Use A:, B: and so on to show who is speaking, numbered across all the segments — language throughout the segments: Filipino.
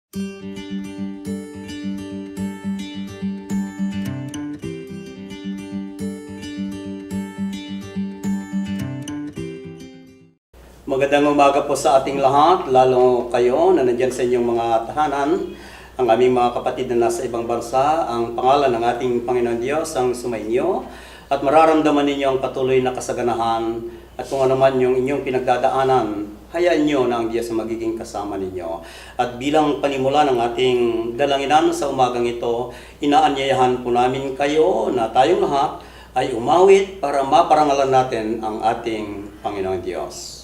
A: Magandang umaga po sa ating lahat, lalo kayo na nandyan sa inyong mga tahanan, ang aming mga kapatid na nasa ibang bansa. Ang pangalan ng ating Panginoon Diyos ang sumainyo at mararamdaman ninyo ang patuloy na kasaganahan at kung ano man yung inyong pinagdadaanan, hayaan nyo na ang Diyos ang magiging kasama ninyo. At bilang panimula ng ating dalanginan sa umagang ito, inaanyayahan po namin kayo na tayong lahat ay umawit para maparangalan natin ang ating Panginoon Diyos.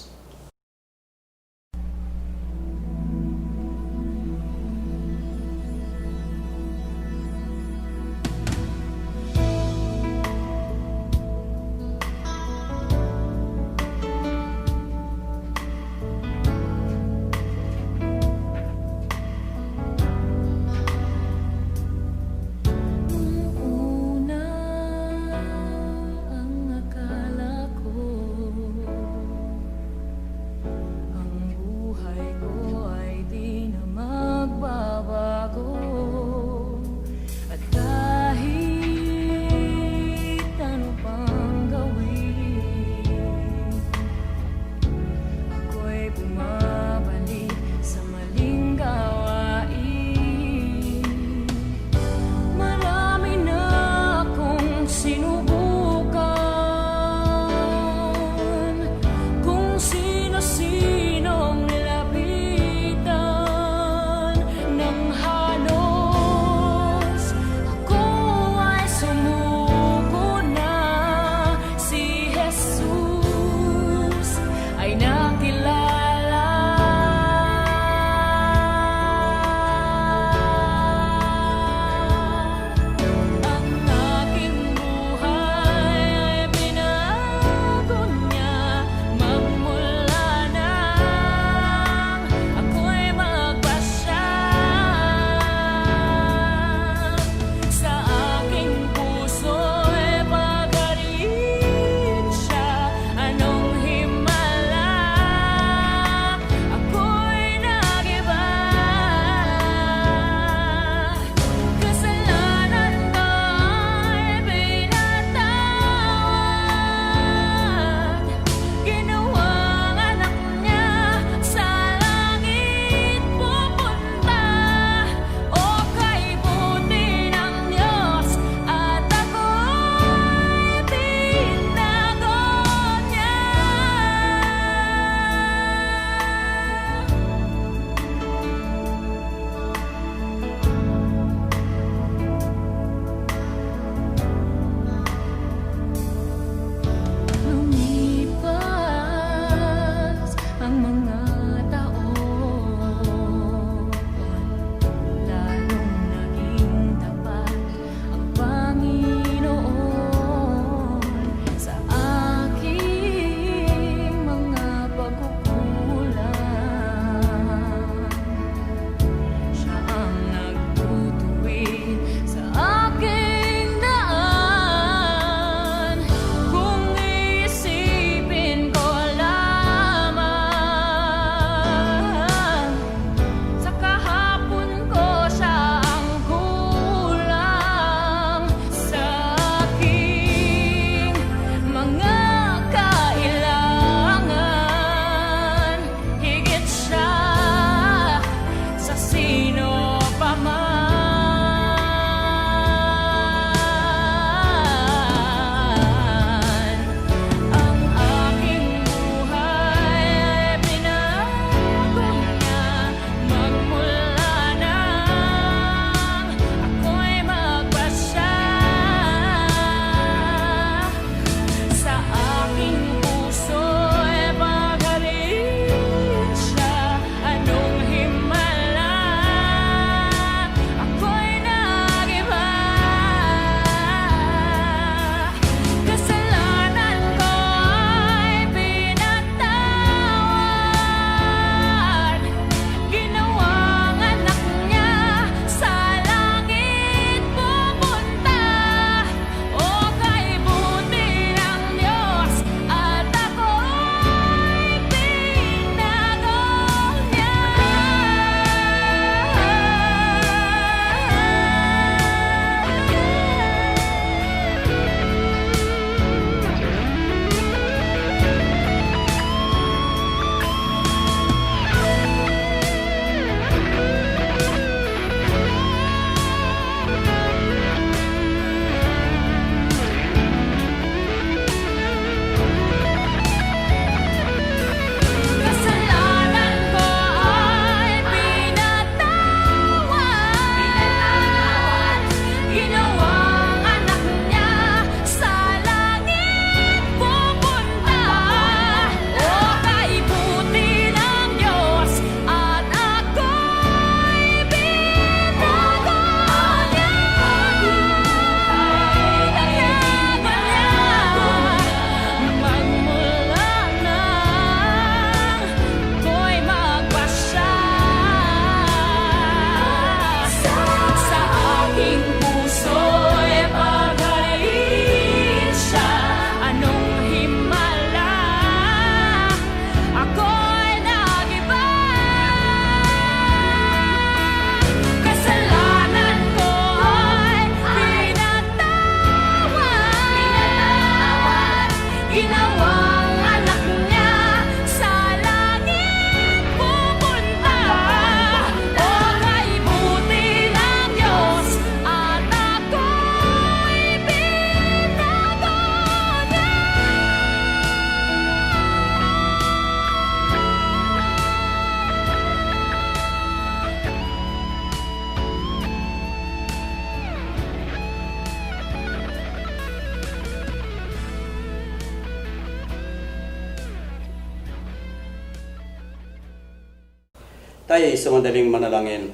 A: Tayo ay sumadaling manalangin.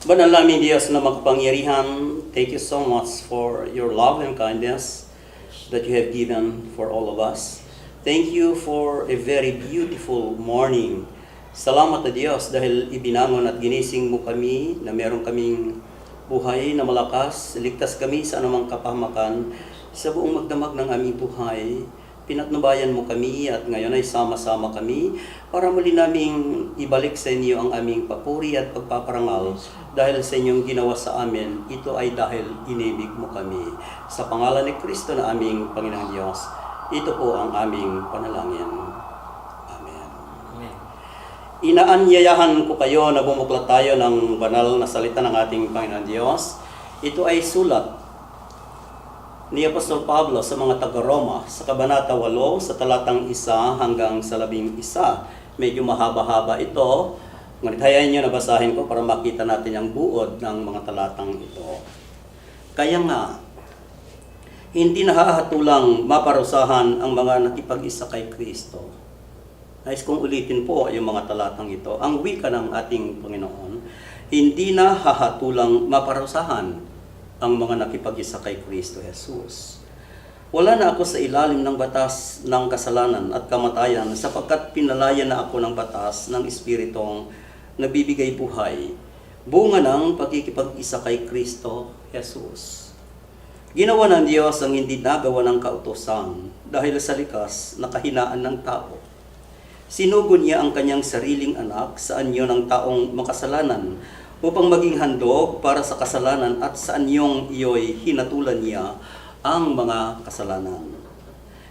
A: Banal namin Diyos na makapangyarihan, thank you so much for your love and kindness that you have given for all of us. Thank you for a very beautiful morning. Salamat na Diyos dahil ibinangon at ginising mo kami na meron kaming buhay na malakas. Ligtas kami sa anumang kapahamakan sa buong magdamag ng aming buhay. Pinatnubayan mo kami at ngayon ay sama-sama kami para muli naming ibalik sa inyo ang aming papuri at pagpaparangal dahil sa inyong ginawa sa amin. Ito ay dahil inibig mo kami. Sa pangalan ni Kristo na aming Panginoong Diyos, ito po ang aming panalangin. Amen.
B: Amen.
A: Inaanyayahan ko kayo na bumuklat tayo ng banal na salita ng ating Panginoong Diyos. Ito ay sulat ni Apostol Pablo sa mga taga-Roma sa Kabanata 8 sa talatang 1 hanggang sa 11. Medyo mahaba-haba ito. Ngunit hayaan nyo na basahin ko para makita natin ang buod ng mga talatang ito. Kaya nga, hindi nahahatulang maparusahan ang mga nakipag-isa kay Kristo. Nais kong ulitin po yung mga talatang ito. Ang wika ng ating Panginoon, hindi nahahatulang maparusahan ang mga nakipag-isa kay Kristo Jesus. Wala na ako sa ilalim ng batas ng kasalanan at kamatayan sapagkat pinalaya na ako ng batas ng Espiritong nagbibigay buhay, bunga ng pagkikipag-isa kay Kristo Jesus. Ginawa ng Diyos ang hindi nagawa ng kautusan dahil sa likas na kahinaan ng tao. Sinugo niya ang kanyang sariling anak sa anyo ng taong makasalanan upang maging handog para sa kasalanan at sa anyong iyo'y hinatulan niya ang mga kasalanan.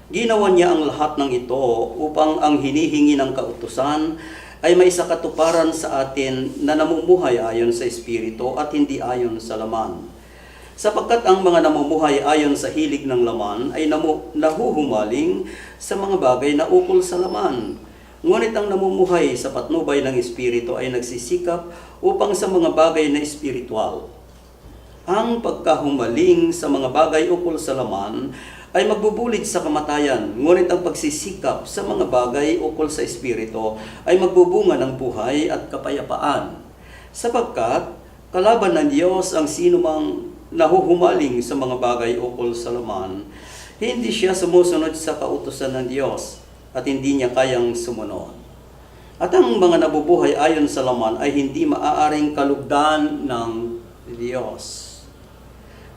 A: Ginawa niya ang lahat ng ito upang ang hinihingi ng kautusan ay may sakatuparan sa atin na namumuhay ayon sa Espiritu at hindi ayon sa laman. Sapagkat ang mga namumuhay ayon sa hilig ng laman ay nahuhumaling sa mga bagay na ukol sa laman. Ngunit ang namumuhay sa patnubay ng Espiritu ay nagsisikap upang sa mga bagay na espiritual. Ang pagkahumaling sa mga bagay ukol sa laman ay magbubulid sa kamatayan, ngunit ang pagsisikap sa mga bagay ukol sa Espiritu ay magbubunga ng buhay at kapayapaan. Sapagkat kalaban ng Diyos ang sinumang nahuhumaling sa mga bagay ukol sa laman, hindi siya sumusunod sa kautusan ng Diyos at hindi niya kayang sumunod. At ang mga nabubuhay ayon sa laman ay hindi maaaring kalugdan ng Diyos.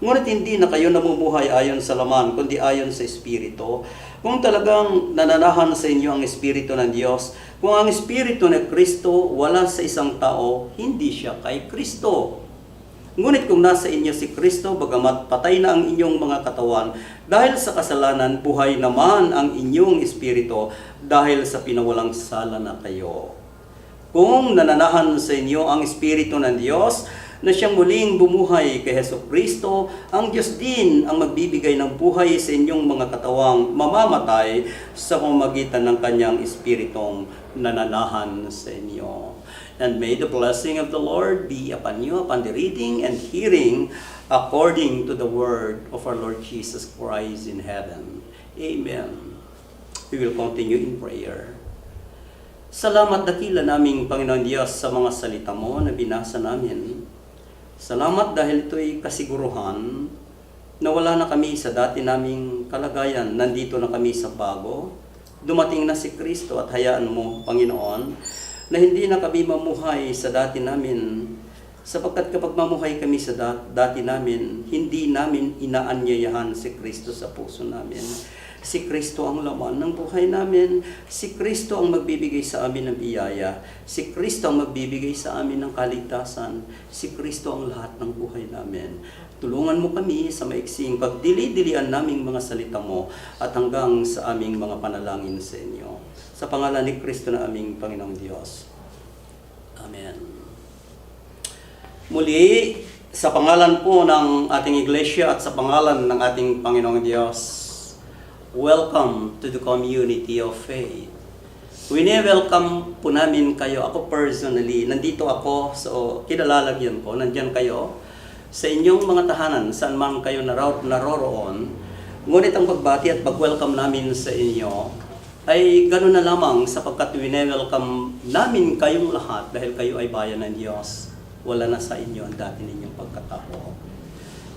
A: Ngunit hindi na kayo namumuhay ayon sa laman, kundi ayon sa Espiritu. Kung talagang nananahan sa inyo ang Espiritu ng Diyos, kung ang Espiritu ng Kristo wala sa isang tao, hindi siya kay Kristo. Ngunit kung nasa inyo si Kristo, bagamat patay na ang inyong mga katawan, dahil sa kasalanan, buhay naman ang inyong espiritu dahil sa pinawalang sala na kayo. Kung nananahan sa inyo ang Espiritu ng Diyos, na siyang muling bumuhay kay Hesus Kristo, ang Diyos din ang magbibigay ng buhay sa inyong mga katawang mamamatay sa pamamagitan ng kanyang Espiritong nananahan sa inyo. And may the blessing of the Lord be upon you, upon the reading and hearing, according to the word of our Lord Jesus Christ in heaven. Amen. We will continue in prayer. Salamat dakila naming Panginoon Diyos sa mga salita mo na binasa namin. Salamat dahil ito'y kasiguruhan na wala na kami sa dati naming kalagayan. Nandito na kami sa bago. Dumating na si Kristo at hayaan mo, Panginoon, na hindi na kami mamuhay sa dati namin, sapagkat kapag mamuhay kami sa dati namin, hindi namin inaanyayahan si Kristo sa puso namin. Si Kristo ang laman ng buhay namin. Si Kristo ang magbibigay sa amin ng biyaya. Si Kristo ang magbibigay sa amin ng kaligtasan. Si Kristo ang lahat ng buhay namin. Tulungan mo kami sa maiksing pagdili-dilian naming mga salita mo at hanggang sa aming mga panalangin sa inyo. Sa pangalan ni Kristo na aming Panginoong Diyos. Amen. Muli, sa pangalan po ng ating iglesia at sa pangalan ng ating Panginoong Diyos, welcome to the community of faith. Wini-welcome po namin kayo. Ako personally, nandito ako, so kinalalagyan ko, nandyan kayo sa inyong mga tahanan, saan man kayo naroroon. Ngunit ang pagbati at pag-welcome namin sa inyo ay gano'n na lamang sapagkat wine-welcome namin kayong lahat dahil kayo ay bayan ng Diyos. Wala na sa inyo ang dati ninyong pagkatao.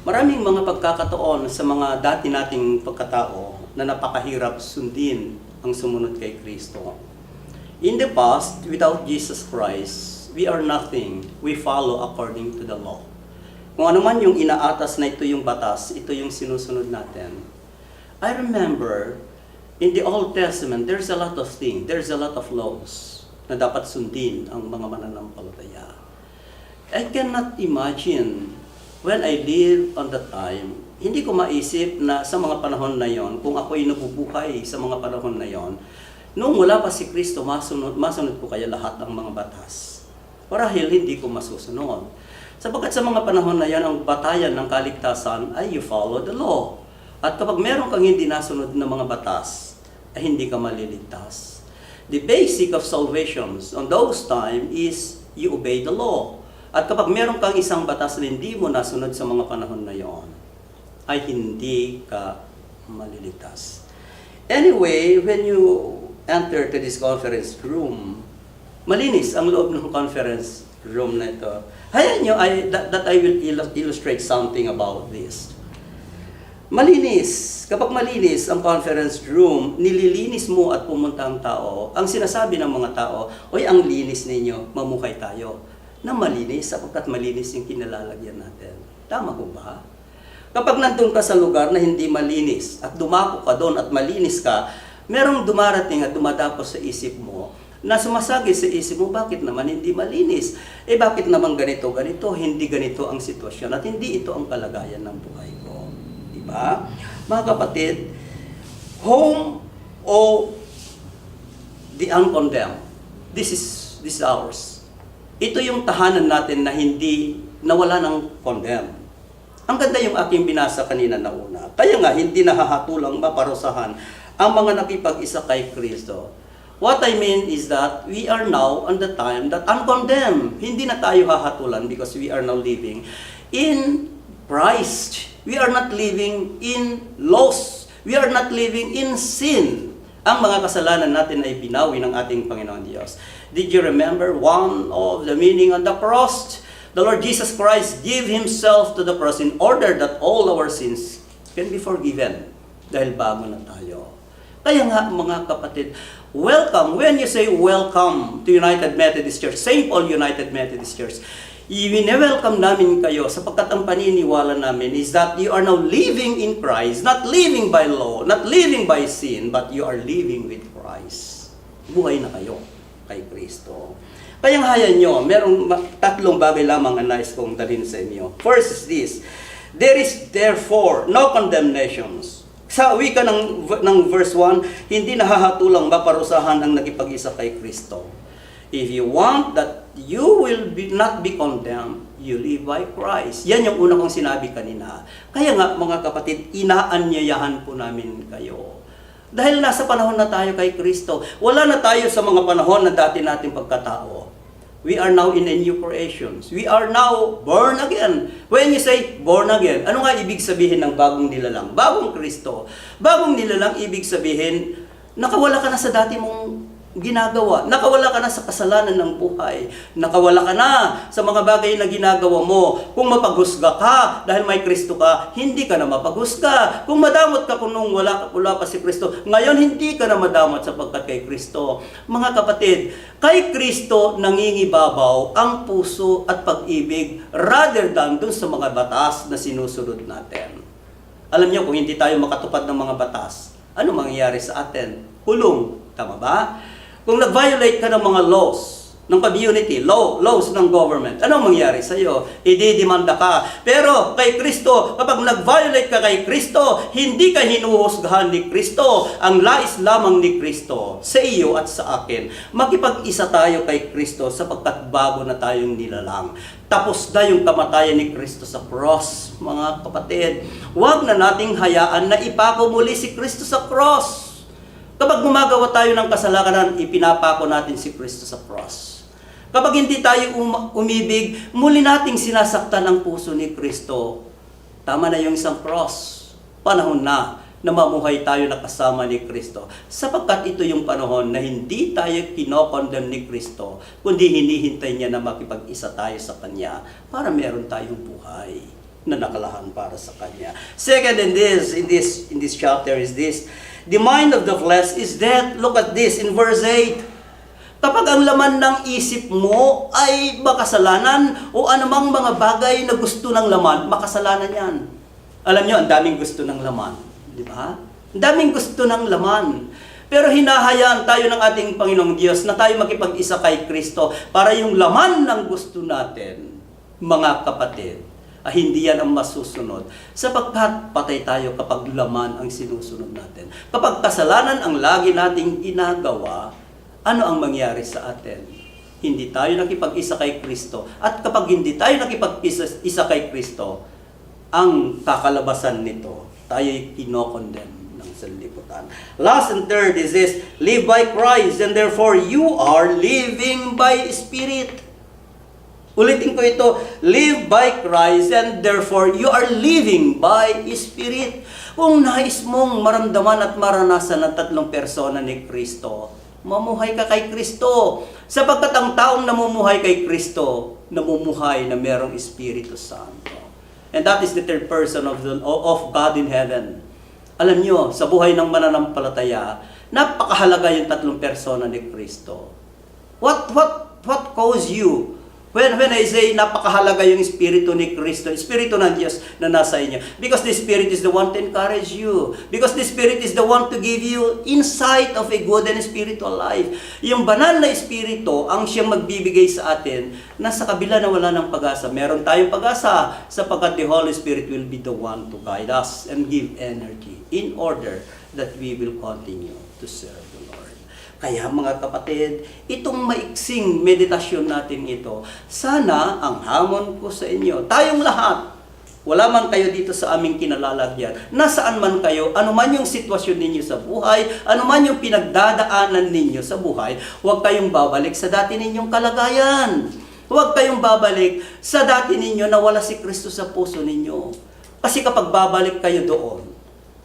A: Maraming mga pagkakataon sa mga dati nating pagkatao na napakahirap sundin ang sumunod kay Kristo. In the past, without Jesus Christ, we are nothing. We follow according to the law. Kung ano man yung inaatas na ito yung batas, ito yung sinusunod natin. I remember, in the Old Testament, there's a lot of things, there's a lot of laws na dapat sundin ang mga mananampalataya. I cannot imagine when I live on that time, hindi ko maisip na sa mga panahon na yon, kung ako'y nabubuhay sa mga panahon na yon, nung wala pa si Kristo, masunod ko kaya lahat ng mga batas. Marahil hindi ko masusunod. Sapagkat sa mga panahon na yan, ang batayan ng kaligtasan ay you follow the law. At kapag meron kang hindi nasunod na mga batas, ay hindi ka maliligtas. The basic of salvation on those time is you obey the law. At kapag meron kang isang batas na hindi mo nasunod sa mga panahon na yon, ay hindi ka maliligtas. Anyway, when you enter to this conference room, malinis ang loob ng conference room na ito. Hayaan nyo that I will illustrate something about this. Malinis. Kapag malinis ang conference room, nililinis mo at pumunta ang tao, ang sinasabi ng mga tao, oy, ang linis ninyo, mamukhay tayo. Na malinis, sapagkat malinis yung kinalalagyan natin. Tama ko ba? Kapag nandun ka sa lugar na hindi malinis, at dumako ka doon at malinis ka, merong dumarating at dumadapos sa isip mo, na sumasagi sa isip mo, bakit naman hindi malinis? Bakit naman ganito, hindi ganito ang sitwasyon, at hindi ito ang kalagayan ng buhay ko. Diba? Mga kapatid, home o the uncondemned, this is ours. Ito yung tahanan natin na hindi nawala ng condemn. Ang ganda yung aking binasa kanina na una. Kaya nga, hindi nahahatulang maparusahan ang mga nakipag-isa kay Kristo. What I mean is that we are now on the time that uncondemned. Hindi na tayo hahatulan because we are now living in Christ. We are not living in laws. We are not living in sin. Ang mga kasalanan natin ay binawi ng ating Panginoon Diyos. Did you remember one of the meaning on the cross? The Lord Jesus Christ gave Himself to the cross in order that all our sins can be forgiven. Dahil bago na tayo. Kaya nga mga kapatid, welcome. When you say welcome to United Methodist Church, St. Paul United Methodist Church, i-welcome namin kayo sapagkat ang paniniwala namin is that you are now living in Christ, not living by law, not living by sin, but you are living with Christ. Buhay na kayo kay Kristo. Kaya hayaan nyo, merong tatlong bagay lamang ang nais kong dalhin sa inyo. First is this, there is therefore no condemnations. Sa wika ng verse 1, hindi nahahatulang maparusahan ang nakipag-isa kay Kristo. If you want that you will not be condemned, you live by Christ. Yan yung una kong sinabi kanina. Kaya nga mga kapatid, inaanyayahan po namin kayo. Dahil nasa panahon na tayo kay Kristo, wala na tayo sa mga panahon na dati nating pagkatao. We are now in a new creation. We are now born again. When you say born again, ano nga ibig sabihin ng bagong nilalang? Bagong Kristo. Bagong nilalang ibig sabihin, nakawala ka na sa dati mong ginagawa. Nakawala ka na sa kasalanan ng buhay. Nakawala ka na sa mga bagay na ginagawa mo. Kung mapaghusga ka dahil may Kristo ka, hindi ka na mapaghusga. Kung madamot ka kung nung wala pa si Kristo, ngayon hindi ka na madamot sapagkat kay Kristo. Mga kapatid, kay Kristo nangingibabaw ang puso at pag-ibig rather than dun sa mga batas na sinusunod natin. Alam niyo, kung hindi tayo makatupad ng mga batas, ano mangyayari sa atin? Kulong. Tama ba? Kung nag-violate ka ng mga laws ng community, laws ng government, anong mangyari sa iyo? Ididemanda ka. Pero kay Kristo, kapag nag-violate ka kay Kristo, hindi ka hinuhusgahan ni Kristo. Ang lais lamang ni Kristo sa iyo at sa akin. Makipag-isa tayo kay Kristo sapagkat bago na tayong nilalang. Tapos na yung kamatayan ni Kristo sa cross, mga kapatid. Huwag na nating hayaan na ipako muli si Kristo sa cross. Kapag gumagawa tayo ng kasalanan, ipinapako natin si Kristo sa cross. Kapag hindi tayo umibig, muli nating sinasaktan ang puso ni Kristo. Tama na yung isang cross. Panahon na na mamuhay tayo na kasama ni Kristo. Sapagkat ito yung panahon na hindi tayo kinokondem ni Kristo, kundi hinihintay niya na makipag-isa tayo sa Kanya para meron tayong buhay na nakalahan para sa Kanya. Second in this chapter is this: the mind of the flesh is death. Look at this in verse 8. Kapag ang laman ng isip mo ay makasalanan o anumang mga bagay na gusto ng laman, makasalanan yan. Alam nyo, ang daming gusto ng laman. Di ba? Ang daming gusto ng laman. Pero hinahayaan tayo ng ating Panginoong Diyos na tayo makipag-isa kay Kristo para yung laman ng gusto natin, mga kapatid, hindi yan ang masusunod. Sapagkat patay tayo kapag laman ang sinusunod natin. Kapag kasalanan ang lagi nating ginagawa, ano ang mangyari sa atin? Hindi tayo nakipag-isa kay Kristo. At kapag hindi tayo nakipag-isa kay Kristo, ang kakalabasan nito, tayo'y kinokondem ng sanlibutan. Last and third is this: live by Christ, and therefore you are living by Spirit. Ulitin ko ito: live by Christ, and therefore you are living by Spirit. Kung nais mong maramdaman at maranasan ang tatlong persona ni Kristo, mamuhay ka kay Kristo. Sapagkat ang taong namumuhay kay Kristo, namumuhay na merong Espiritu Santo. And that is the third person of God in heaven. Alam nyo, sa buhay ng mananampalataya, napakahalaga yung tatlong persona ni Kristo. What caused you? When I say napakahalaga yung Espiritu ni Kristo, Espiritu ng Diyos na nasa inyo. Because the Spirit is the one to encourage you. Because the Spirit is the one to give you insight of a good and spiritual life. Yung banal na Espiritu ang siyang magbibigay sa atin na sa kabila na wala ng pag-asa. Meron tayong pag-asa sapagkat the Holy Spirit will be the one to guide us and give energy in order that we will continue to serve the Lord. Kaya mga kapatid, itong maiksing meditasyon natin ito, sana ang hamon ko sa inyo, tayong lahat, wala man kayo dito sa aming kinalalagyan, nasaan man kayo, anuman yung sitwasyon ninyo sa buhay, anuman yung pinagdadaanan ninyo sa buhay, huwag kayong babalik sa dati ninyong kalagayan. Huwag kayong babalik sa dati ninyo na wala si Kristo sa puso ninyo. Kasi kapag babalik kayo doon,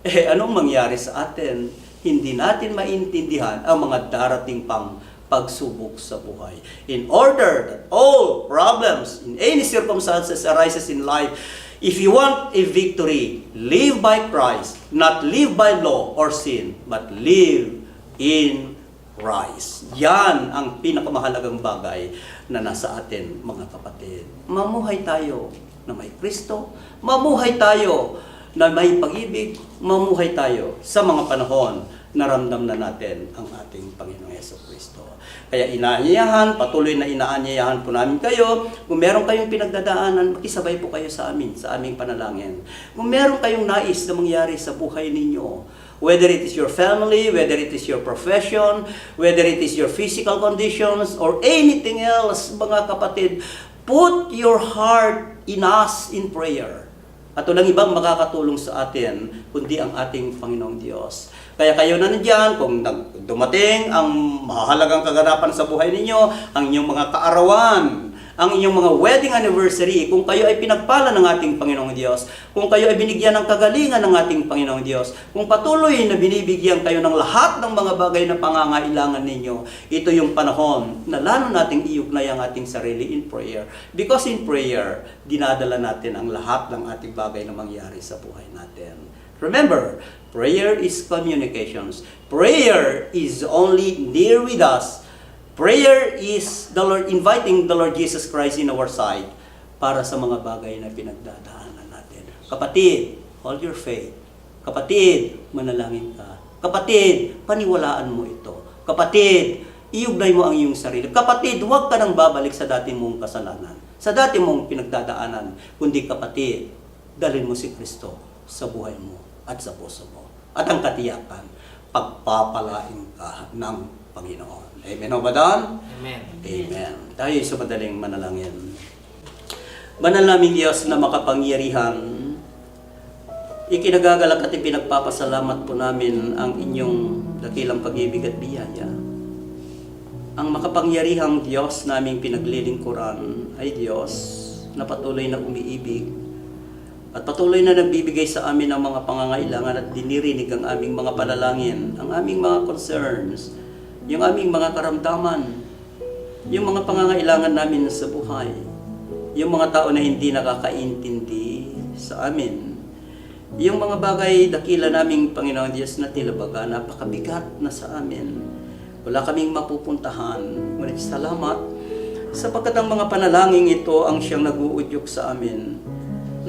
A: anong mangyari sa atin? Hindi natin maintindihan ang mga darating pang pagsubok sa buhay. In order that all problems in any circumstances arises in life, if you want a victory, live by Christ, not live by law or sin, but live in Christ. Yan ang pinakamahalagang bagay na nasa atin, mga kapatid. Mamuhay tayo na may Kristo, mamuhay tayo na may pag-ibig, mamuhay tayo sa mga panahon na ramdam na natin ang ating Panginoong Jesucristo. Kaya inaanyayahan, patuloy na inaanyayahan po namin kayo. Kung meron kayong pinagdadaanan, makisabay po kayo sa amin, sa aming panalangin. Kung meron kayong nais na mangyari sa buhay ninyo, whether it is your family, whether it is your profession, whether it is your physical conditions, or anything else, mga kapatid, put your heart in us in prayer. At walang ibang makakatulong sa atin, kundi ang ating Panginoong Diyos. Kaya kayo na nandiyan, kung dumating ang mahalagang kaganapan sa buhay ninyo, ang inyong mga kaarawan, ang inyong mga wedding anniversary, kung kayo ay pinagpala ng ating Panginoong Diyos, kung kayo ay binigyan ng kagalingan ng ating Panginoong Diyos, kung patuloy na binibigyan kayo ng lahat ng mga bagay na pangangailangan ninyo, ito yung panahon na lalo nating iugnay ang ating sarili in prayer. Because in prayer, dinadala natin ang lahat ng ating bagay na mangyari sa buhay natin. Remember, prayer is communications. Prayer is only near with us. Prayer is the Lord inviting the Lord Jesus Christ in our side para sa mga bagay na pinagdadaanan natin. Kapatid, hold your faith. Kapatid, manalangin ka. Kapatid, paniwalaan mo ito. Kapatid, iugnay mo ang iyong sarili. Kapatid, huwag ka nang babalik sa dati mong kasalanan, sa dati mong pinagdadaanan, kundi kapatid, dalhin mo si Kristo sa buhay mo at sa puso mo. At ang katiyakan, pagpapalain ka ng Panginoon. Amen o ba doon?
B: Amen.
A: Amen. Tayo sa madaling manalangin. Banal naming Diyos na makapangyarihan, ikinagagalak at ipinagpapasalamat po namin ang inyong dakilang pag-ibig at biyaya. Ang makapangyarihang Diyos naming pinaglilingkuran ay Diyos na patuloy na umiibig At patuloy na nagbibigay sa amin ng mga pangangailangan at dinirinig ang aming mga panalangin, ang aming mga concerns, yung aming mga karamdaman, yung mga pangangailangan namin sa buhay, yung mga tao na hindi nakakaintindi sa amin, yung mga bagay dakila naming Panginoon Diyos na tila baga napakabigat na sa amin. Wala kaming mapupuntahan. Ngunit salamat sapagkat ang mga panalangin ito ang siyang nag-uudyok sa amin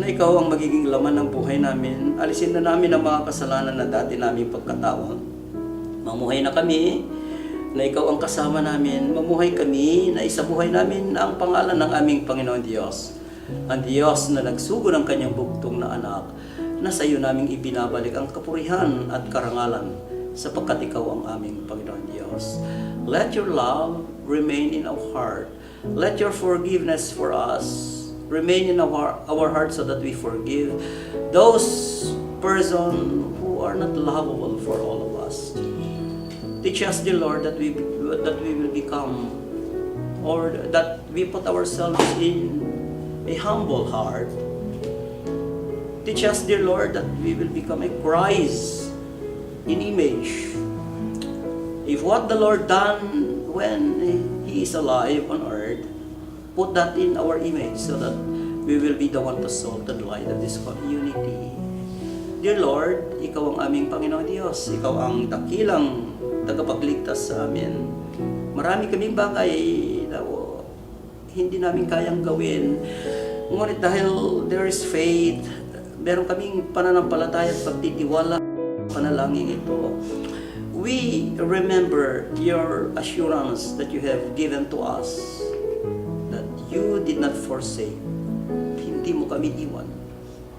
A: na ikaw ang magiging laman ng buhay namin. Alisin na namin ang mga kasalanan na dati naming pagkatao. Mamuhay na kami na ikaw ang kasama namin. Mamuhay kami na isabuhay namin ang pangalan ng aming Panginoon Diyos. Ang Diyos na nagsugo ng kanyang bugtong na anak, na sa iyo naming ibinabalik ang kapurihan at karangalan sapagkat ikaw ang aming Panginoon Diyos. Let your love remain in our heart. Let your forgiveness for us remain in our hearts so that we forgive those persons who are not lovable for all of us. Teach us, dear Lord, that we will become, or that we put ourselves in a humble heart. Teach us, dear Lord, that we will become a Christ in image. If what the Lord done when He is alive on earth, put that in our image so that we will be the one to salt and light of this community. Dear Lord, Ikaw ang aming Panginoon Diyos. Ikaw ang dakilang tagapagligtas sa amin. Marami kaming bagay na hindi namin kayang gawin. Ngunit dahil there is faith, meron kaming pananampalataya at pagtitiwala sa panalangin ito. We remember your assurance that you have given to us. You did not forsake. Hindi mo kami iwan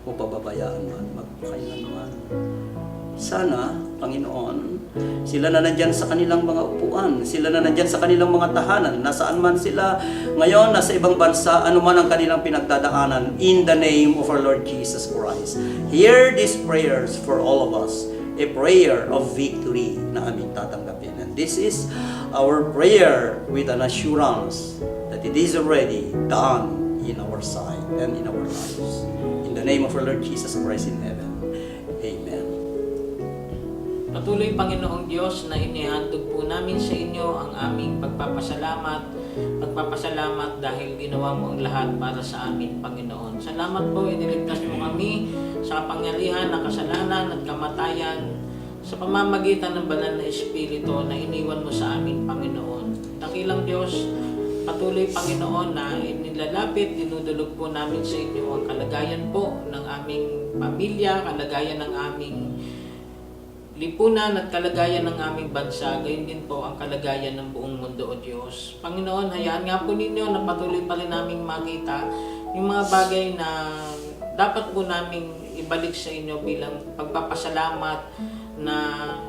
A: o pababayaan man, magkailanman. Sana, Panginoon, sila na nandyan sa kanilang mga upuan, sila na nandyan sa kanilang mga tahanan, nasaan man sila ngayon, nasa ibang bansa, anuman ang kanilang pinagdadaanan, in the name of our Lord Jesus Christ. Hear these prayers for all of us, a prayer of victory na aming tatanggapin. And this is our prayer with an assurance that it is already done in our side and in our lives. In the name of our Lord Jesus Christ in heaven. Amen.
B: Patuloy, Panginoong Diyos, na inihandog po namin sa inyo ang aming pagpapasalamat. Pagpapasalamat dahil ginawa mo ang lahat para sa amin, Panginoon. Salamat po, iniligtas mo kami sa kapangyarihan ng kasalanan at kamatayan sa pamamagitan ng banal na Espiritu na iniwan mo sa amin, Panginoon. Dakilang Diyos, patuloy, Panginoon, na inilalapit, dinudulog po namin sa inyo ang kalagayan po ng aming pamilya, kalagayan ng aming lipunan at kalagayan ng aming bansa, gayon din po ang kalagayan ng buong mundo, O Diyos. Panginoon, hayaan nga po ninyo na patuloy pa rin naming makita yung mga bagay na dapat po naming ibalik sa inyo bilang pagpapasalamat na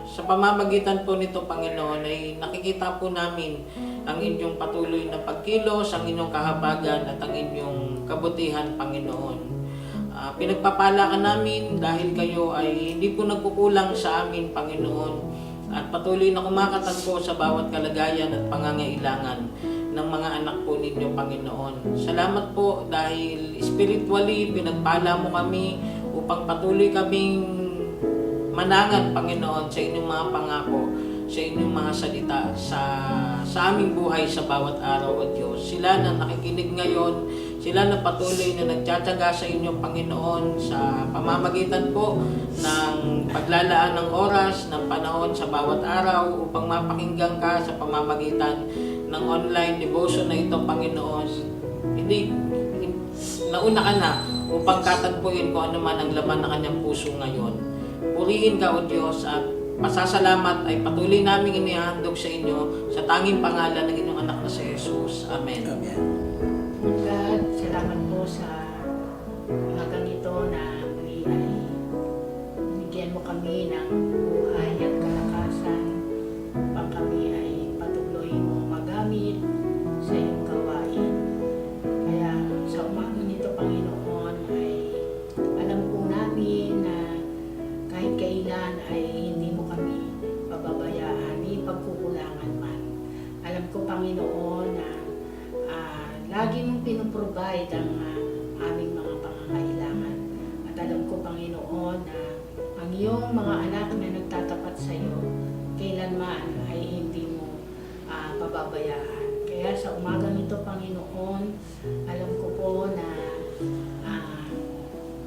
B: sa pamamagitan po nito, Panginoon, ay nakikita po namin ang inyong patuloy na pagkilos, ang inyong kahabagan at ang inyong kabutihan, Panginoon. Pinagpapala ka namin dahil kayo ay hindi po nagkukulang sa amin, Panginoon, at patuloy na kumakatagpo sa bawat kalagayan at pangangailangan ng mga anak po ninyo, Panginoon. Salamat po dahil spiritually pinagpala mo kami upang patuloy kaming manangan, Panginoon, sa inyong mga pangako, sa inyong mga salita, sa aming buhay sa bawat araw, O Diyos. Sila na nakikinig ngayon, sila na patuloy na nagtsatsaga sa inyong Panginoon sa pamamagitan po ng paglalaan ng oras, ng panahon sa bawat araw upang mapakinggan ka sa pamamagitan ng online devotion na ito, Panginoon. Nauna ka na upang katagpuin kung ano man ang laman ng kanyang puso ngayon. Purihin ka, O Diyos, at pasasalamat ay patuloy naming inihandog sa inyo sa tanging pangalan ng inyong anak na si Jesus. Amen.
A: Amen.
C: God, salamat po sa mga ganito na muli ay bigyan mo kami ng buhay at kalakasan upang kami ay patuloy mo magamit sa iyong gawain. Kaya sa umaga nito, Panginoon, ay alam po namin na kahit kailan ay hindi mo kami pababayaan, ni pagkukulangan man. Alam ko, Panginoon, na lagi mong pinuprovide ang aming mga pangangailangan. At iyong mga anak na nagtatapat sa iyo, kailanman ay hindi mo pababayaan. Kaya sa umagang ito, Panginoon, alam ko po na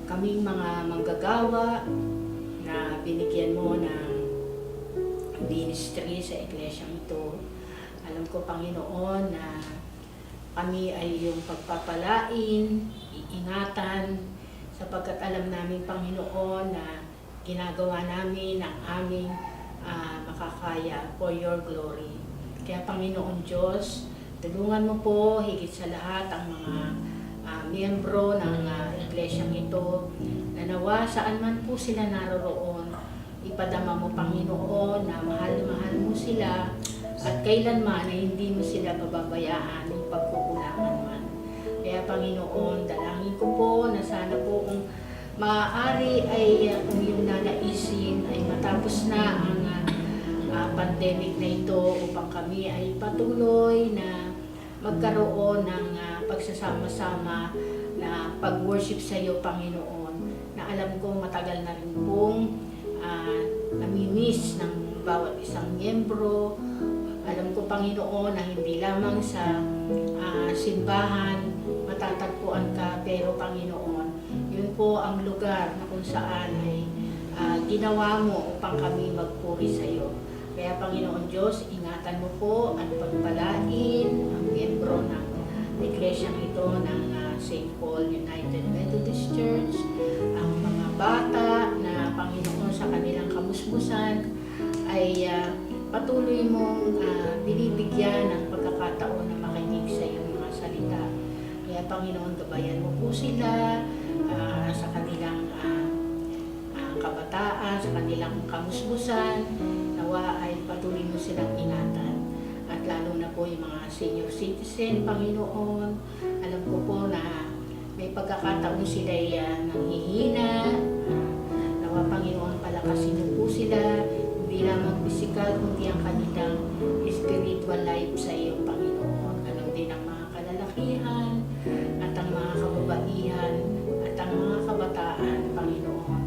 C: kaming mga manggagawa na binigyan mo ng ministry sa iglesyang ito, alam ko, Panginoon, na kami ay iyong pagpapalain, iingatan, sapagkat alam namin, Panginoon, na ginagawa namin ang aming makakaya for your glory. Kaya, Panginoon Diyos, tulungan mo po higit sa lahat ang mga miyembro ng iglesyang ito, na nawa saan man po sila naroroon, ipadama mo, Panginoon, na mahal mo sila, at kailanman ay hindi mo sila pababayaan ng pagkukulangan man. Kaya, Panginoon, dalangin ko po na sana po kung maaari ay kung yung nanaisin ay matapos na ang pandemic na ito, upang kami ay patuloy na magkaroon ng pagsasama-sama na pag-worship sa iyo, Panginoon, na alam ko matagal na rin pong namimiss ng bawat isang miyembro. Alam ko, Panginoon, na hindi lamang sa simbahan matatagpuan ka, pero, Panginoon, yun po ang lugar na kung saan ay ginawa mo upang kami magpuri sa iyo. Kaya, Panginoon Diyos, ingatan mo po at pagpalain ang miyembro ng iglesyang ito ng St. Paul United Methodist Church, ang mga bata na, Panginoon, sa kanilang kamusmusan ay patuloy mong binibigyan ng pagkakataon na makinig sa iyong mga salita. Kaya, Panginoon, gabayan mo po sila sa kanilang kabataan, sa kanilang kamusmusan. Nawa ay patuloy mo silang ingatan. At lalo na po yung mga senior citizen, Panginoon. Alam ko po na may pagkakataon sila nanghihina. Nawa, Panginoon, palakasin mo po sila, hindi lamang physical, kundi ang kanilang spiritual life sa iyo, Panginoon. Ganon din ang mga kalalakihan at ang mga kababaihan at ang mga kabataan, Panginoon.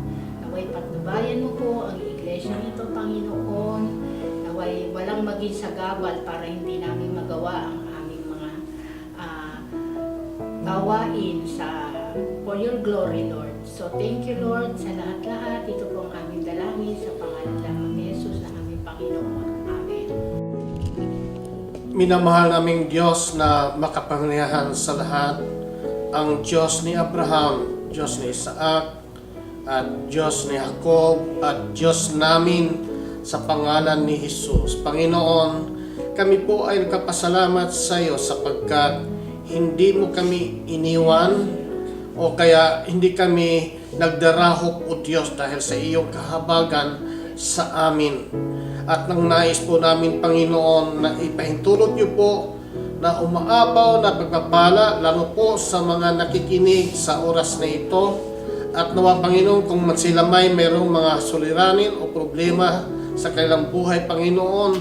C: Naway patnubayan mo po ang iglesia nito, Panginoon. Naway walang maging sagabal para hindi namin magawa ang aming mga gawain for your glory, Lord. So thank you, Lord, sa lahat-lahat. Ito po ang aming dalangin sa pangalan lamang ni Jesus na aming Panginoon. Amen.
D: Minamahal naming Diyos na makapangyarihan sa lahat, ang Diyos ni Abraham, Diyos ni Isaac, at Diyos ni Jacob, at Diyos namin sa pangalan ni Jesus. Panginoon, kami po ay nagpapasalamat sa iyo sapagkat hindi mo kami iniwan o kaya hindi kami nagdarahop, o Diyos, dahil sa iyong kahabagan sa amin. At nang nais po namin, Panginoon, na ipahintulot niyo po na umaapaw na pagpapala, lalo po sa mga nakikinig sa oras na ito. At nawa, Panginoon, kung sila may mayroong mga suliranin o problema sa kanilang buhay, Panginoon,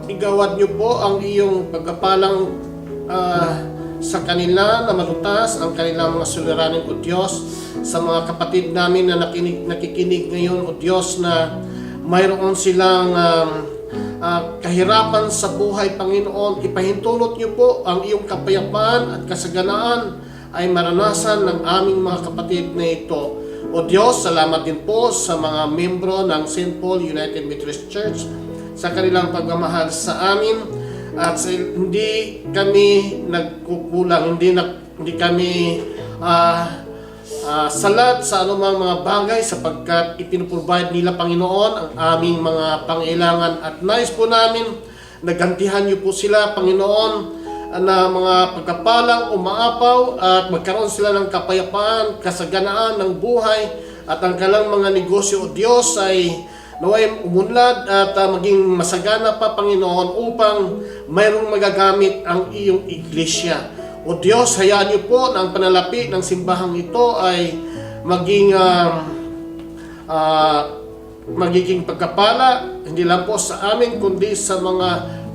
D: igawad niyo po ang iyong pagpapalang sa kanila na malutas ang kanilang mga suliranin, o Diyos. Sa mga kapatid namin na nakikinig ngayon, o Diyos, na mayroon silang kahirapan sa buhay, Panginoon, ipahintulot niyo po ang iyong kapayapaan at kasaganaan ay maranasan ng aming mga kapatid na ito. O Diyos, salamat din po sa mga membro ng St. Paul United Methodist Church sa kanilang pagmamahal sa amin, at hindi kami nagkukulang, hindi kami salat sa anumang mga bagay, sapagkat ipinuprovide nila, Panginoon, ang aming mga pangailangan, at nais po namin nagantihan niyo po sila, Panginoon, na mga pagkapalang umaapaw at magkaroon sila ng kapayapaan, kasaganaan ng buhay, at ang kanilang mga negosyo, o Diyos, ay naway umunlad at maging masagana pa, Panginoon, upang mayroong magagamit ang iyong iglesia. O Diyos, hayaan niyo po na ang panalapi ng simbahang ito ay magiging pagkapala, hindi lang po sa amin, kundi sa mga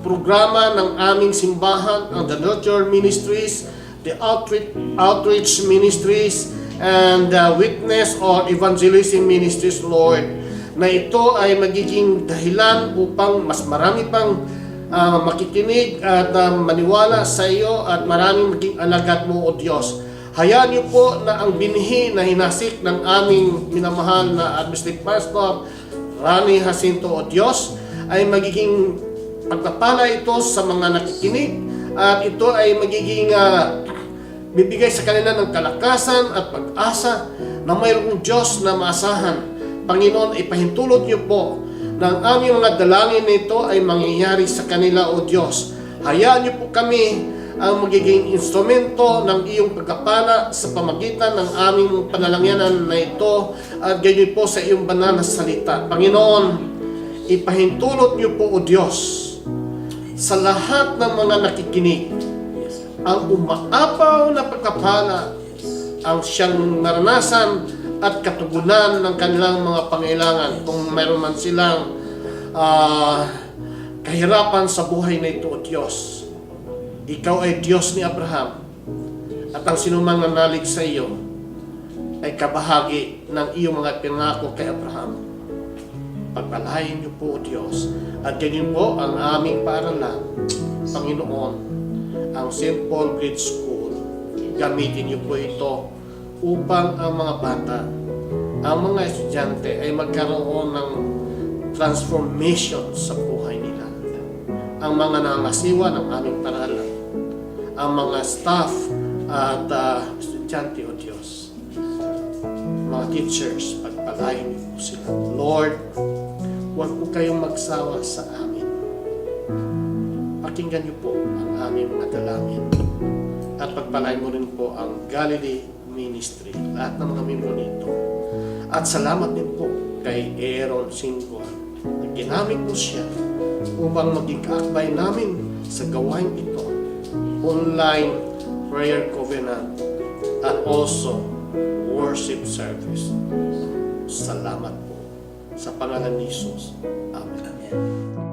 D: programa ng aming simbahan, ang The Nurture Ministries, the Outreach Ministries, and witness or evangelism ministries, Lord, na ito ay magiging dahilan upang mas marami pang makikinig at maniwala sa iyo at maraming maging alagad mo, O Diyos. Hayaan niyo po na ang binhi na hinasik ng aming minamahal na Administrative Pastor Rani Jacinto, O Diyos, ay magiging pagpapala ito sa mga nakikinig at ito ay magiging bibigay sa kanila ng kalakasan at pag-asa na mayroong Diyos na maasahan. Panginoon, ipahintulot niyo po na ang aming mga dalangin nito ay mangyayari sa kanila, O Diyos. Hayaan niyo po kami ang magiging instrumento ng iyong pagkapala sa pamagitan ng aming panalangyanan na ito at ganyan po sa iyong banal na salita. Panginoon, ipahintulot niyo po, O Diyos, sa lahat ng mga nakikinig ang umaapaw na pagkapala ang siyang naranasan at katugunan ng kanilang mga pangailangan kung mayroon man silang kahirapan sa buhay na ito, O Diyos. Ikaw ay Diyos ni Abraham at ang sinumang nanalig sa iyo ay kabahagi ng iyong mga pinangako kay Abraham. Pagpalain niyo po, O Diyos, at ganyan po ang aming paaralan, Panginoon, ang St. Paul Grade School. Gamitin niyo po ito upang ang mga bata, ang mga estudyante ay magkaroon ng transformation sa buhay nila. Ang mga nangasiwa ng aming paaralan, ang mga staff at estudyante, O Diyos, mga teachers, pagpalain niyo po sila. Lord, huwag po kayong magsawa sa amin. Pakinggan niyo po ang aming mga dalangin at pagpalain mo rin po ang Galilee Ministry, lahat ng mga membro nito. At salamat din po kay Aaron Singkuan na ginamit mo siya upang maging kaakbay namin sa gawain ito, online prayer covenant and also worship service. Salamat po sa pangalan ni Jesus. Amen.
A: Amen.